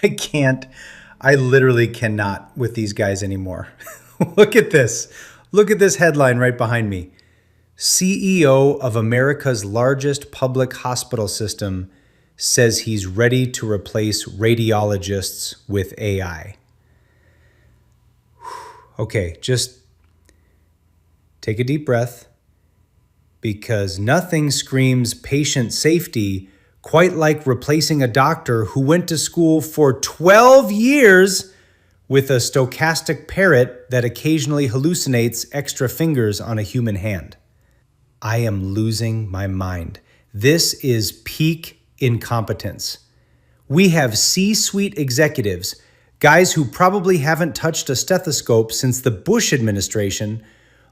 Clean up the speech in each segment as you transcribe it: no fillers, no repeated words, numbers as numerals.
I can't. I literally cannot with these guys anymore. Look at this. Look at this headline right behind me. CEO of America's largest public hospital system says he's ready to replace radiologists with AI. Okay, just take a deep breath, because nothing screams patient safety quite like replacing a doctor who went to school for 12 years with a stochastic parrot that occasionally hallucinates extra fingers on a human hand. I am losing my mind. This is peak incompetence. We have C-suite executives, guys who probably haven't touched a stethoscope since the Bush administration,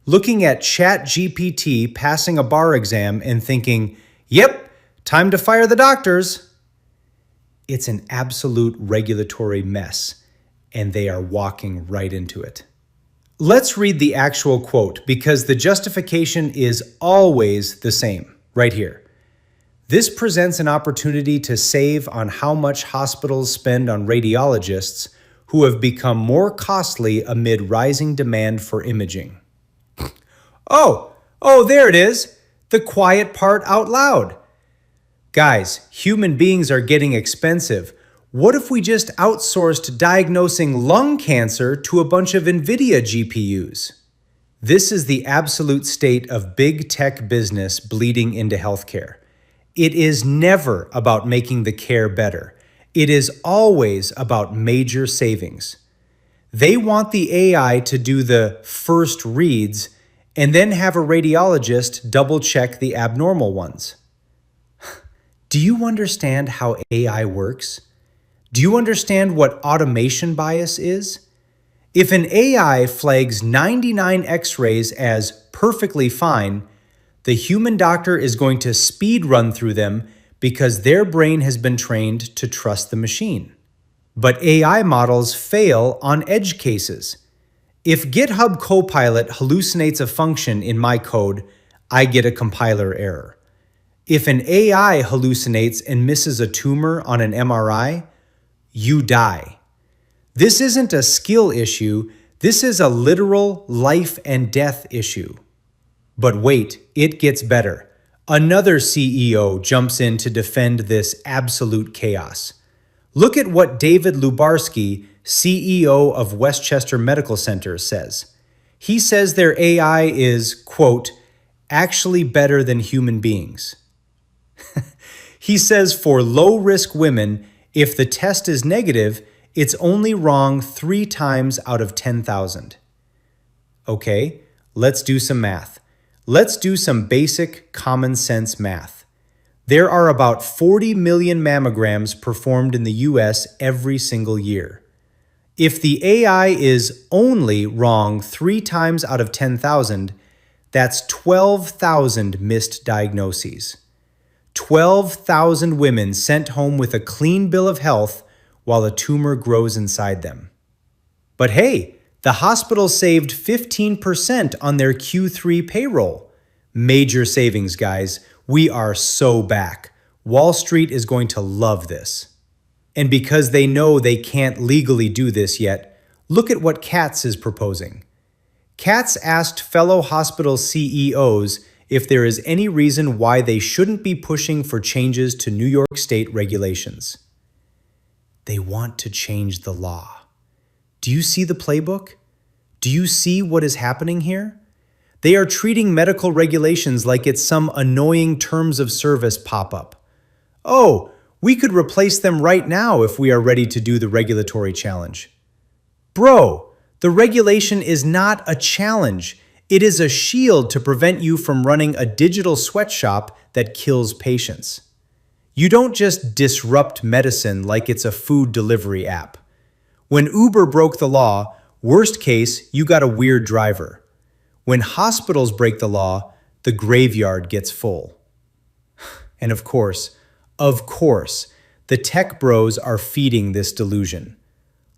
looking at ChatGPT passing a bar exam and thinking, yep, time to fire the doctors. It's an absolute regulatory mess, and they are walking right into it. Let's read the actual quote, because the justification is always the same, right here. This presents an opportunity to save on how much hospitals spend on radiologists who have become more costly amid rising demand for imaging. Oh, there it is. The quiet part out loud. Guys, human beings are getting expensive. What if we just outsourced diagnosing lung cancer to a bunch of NVIDIA GPUs? This is the absolute state of big tech business bleeding into healthcare. It is never about making the care better. It is always about major savings. They want the AI to do the first reads and then have a radiologist double check the abnormal ones. Do you understand how AI works? Do you understand what automation bias is? If an AI flags 99 X-rays as perfectly fine, the human doctor is going to speed run through them because their brain has been trained to trust the machine. But AI models fail on edge cases. If GitHub Copilot hallucinates a function in my code, I get a compiler error. If an AI hallucinates and misses a tumor on an MRI, you die. This isn't a skill issue, this is a literal life and death issue. But wait, it gets better. Another CEO jumps in to defend this absolute chaos. Look at what David Lubarsky, CEO of Westchester Medical Center, says. He says their AI is, quote, actually better than human beings. He says for low-risk women, if the test is negative, it's only wrong 3 times out of 10,000. Okay, let's do some math. Let's do some basic common sense math. There are about 40 million mammograms performed in the US every single year. If the AI is only wrong 3 times out of 10,000, that's 12,000 missed diagnoses. 12,000 women sent home with a clean bill of health while a tumor grows inside them. But hey, the hospital saved 15% on their Q3 payroll. Major savings, guys. We are so back. Wall Street is going to love this. And because they know they can't legally do this yet, look at what Katz is proposing. Katz asked fellow hospital CEOs if there is any reason why they shouldn't be pushing for changes to New York State regulations. They want to change the law. Do you see the playbook? Do you see what is happening here? They are treating medical regulations like it's some annoying terms of service pop-up. Oh, we could replace them right now if we are ready to do the regulatory challenge. Bro, the regulation is not a challenge. It is a shield to prevent you from running a digital sweatshop that kills patients. You don't just disrupt medicine like it's a food delivery app. When Uber broke the law, worst case, you got a weird driver. When hospitals break the law, the graveyard gets full. And of course, the tech bros are feeding this delusion.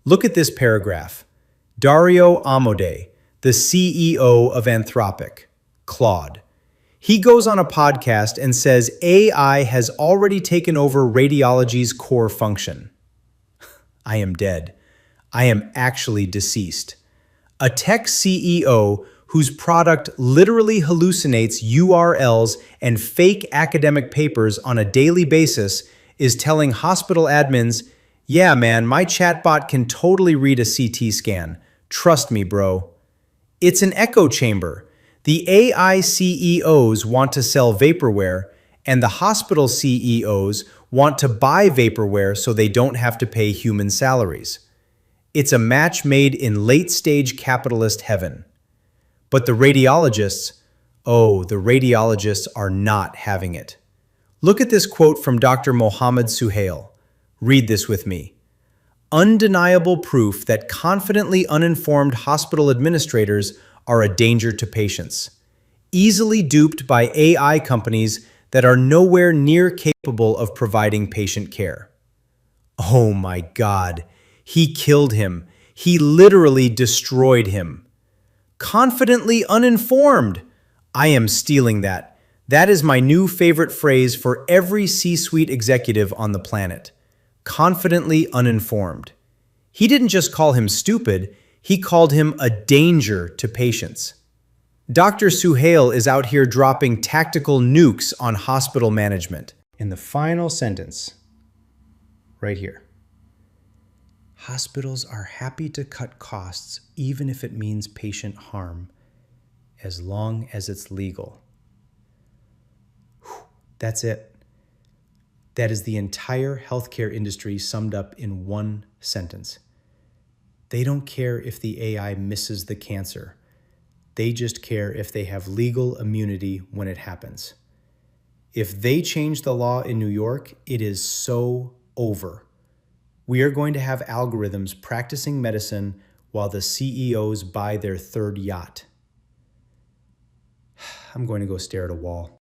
Look at this paragraph. Dario Amodei, the CEO of Anthropic, Claude. He goes on a podcast and says AI has already taken over radiology's core function. I am dead. I am actually deceased. A tech CEO whose product literally hallucinates URLs and fake academic papers on a daily basis is telling hospital admins, yeah, man, my chatbot can totally read a CT scan. Trust me, bro. It's an echo chamber. The AI CEOs want to sell vaporware, and the hospital CEOs want to buy vaporware so they don't have to pay human salaries. It's a match made in late-stage capitalist heaven. But the radiologists are not having it. Look at this quote from Dr. Mohammed Suhail. Read this with me. Undeniable proof that confidently uninformed hospital administrators are a danger to patients. Easily duped by AI companies that are nowhere near capable of providing patient care. Oh my God, he killed him. He literally destroyed him. Confidently uninformed. I am stealing that. That is my new favorite phrase for every C-suite executive on the planet. Confidently uninformed. He didn't just call him stupid, he called him a danger to patients. Dr. Suhail is out here dropping tactical nukes on hospital management. In the final sentence, right here. Hospitals are happy to cut costs even if it means patient harm, as long as it's legal. That's it. That is the entire healthcare industry summed up in one sentence. They don't care if the AI misses the cancer. They just care if they have legal immunity when it happens. If they change the law in New York, it is so over. We are going to have algorithms practicing medicine while the CEOs buy their third yacht. I'm going to go stare at a wall.